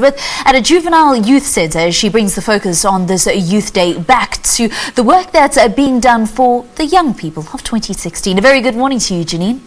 Elizabeth at a juvenile youth centre. She brings the focus on this youth day back to the work that's being done for the young people of 2016. A very good morning to you, Janine.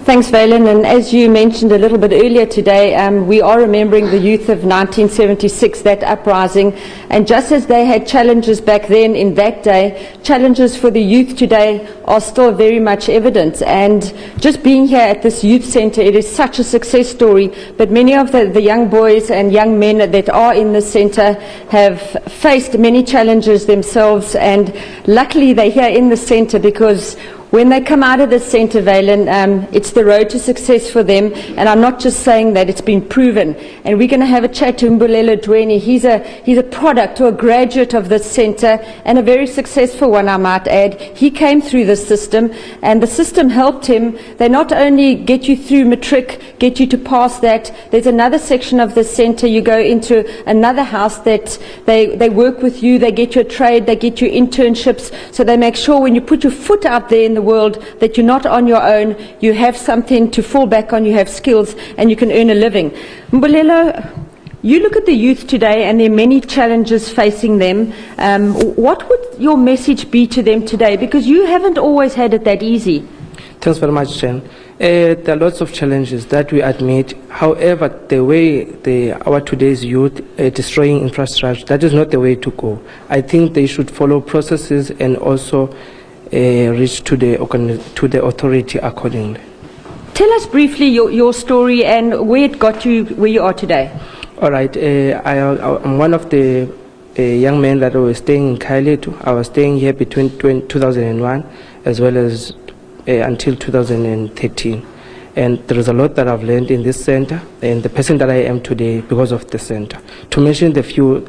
Thanks, Valen. And as you mentioned a little bit earlier today, we are remembering the youth of 1976, that uprising. And just as they had challenges back then in that day, challenges for the youth today are still very much evident. And just being here at this youth centre, it is such a success story. But many of the young boys and young men that are in this centre have faced many challenges themselves. And luckily they're here in the centre because when they come out of the centre, Valen, it's the road to success for them. And I'm not just saying that, it's been proven. And we're going to have a chat to Mbulelo Dweni. He's a product or a graduate of this centre, and a very successful one, I might add. He came through the system, and the system helped him. They not only get you through matric, get you to pass that. There's another section of the centre. You go into another house that they work with you. They get you a trade. They get you internships. So they make sure when you put your foot out there in the world that you're not on your own, you have something to fall back on, you have skills, and you can earn a living. Mbulelo, you look at the youth today and there are many challenges facing them. What would your message be to them today? Because you haven't always had it that easy. Thanks very much, Jen. There are lots of challenges that we admit. However, the way our today's youth destroying infrastructure, that is not the way to go. I think they should follow processes and also reach to the authority accordingly. Tell us briefly your story and where it got you where you are today. All right, I'm one of the young men that was staying in Khayalethu. I was staying here between 2001 as well as until 2013. And there is a lot that I've learned in this center and the person that I am today because of the center. To mention the few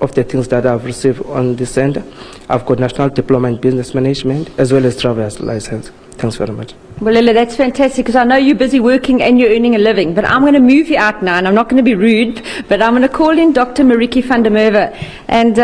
of the things that I've received on this center, I've got National Diploma in Business Management as well as driver's license. Thanks very much. Well, Lila, that's fantastic because I know you're busy working and you're earning a living, but I'm going to move you out now and I'm not going to be rude, but I'm going to call in Dr. Mariki van der Merwe. And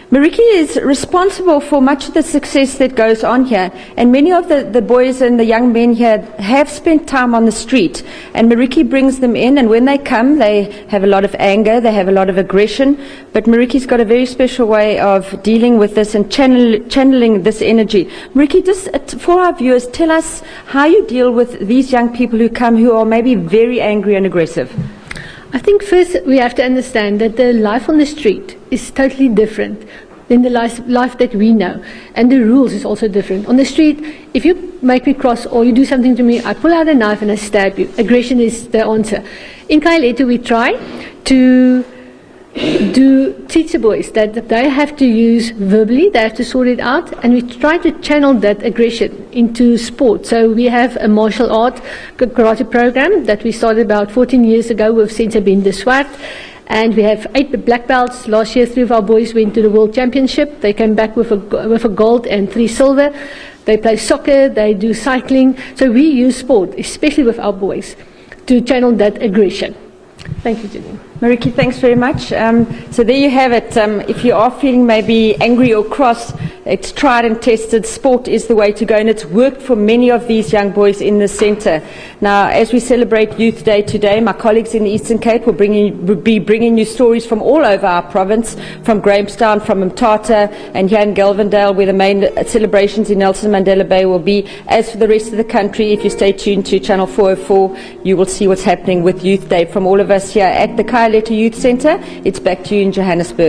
Mariki is responsible for much of the success that goes on here, and many of the boys and the young men here have spent time on the street, and Mariki brings them in, and when they come they have a lot of anger, they have a lot of aggression, but Mariki's got a very special way of dealing with this and channeling this energy. Mariki, just for our viewers, tell us how you deal with these young people who come who are maybe very angry and aggressive. I think first we have to understand that the life on the street is totally different than the life that we know, and the rules is also different. On the street, if you make me cross or you do something to me, I pull out a knife and I stab you. Aggression is the answer. In Khayalethu, we try to teach the boys that they have to use verbally, they have to sort it out, and we try to channel that aggression into sport. So we have a martial art karate program that we started about 14 years ago with Centre Ben Swart, and we have 8 black belts. Last year 3 of our boys went to the World Championship. They came back with a gold and 3 silver. They play soccer, they do cycling. So we use sport, especially with our boys, to channel that aggression. Thank you, Janine. Mariki, thanks very much. So there you have it. If you are feeling maybe angry or cross, it's tried and tested. Sport is the way to go, and it's worked for many of these young boys in the centre. Now, as we celebrate Youth Day today, my colleagues in the Eastern Cape will be bringing you stories from all over our province, from Grahamstown, from Mthatha, and here in Galvindale, where the main celebrations in Nelson Mandela Bay will be. As for the rest of the country, if you stay tuned to Channel 404, you will see what's happening with Youth Day from all of us here at the Khayalethu Youth Centre. It's back to you in Johannesburg.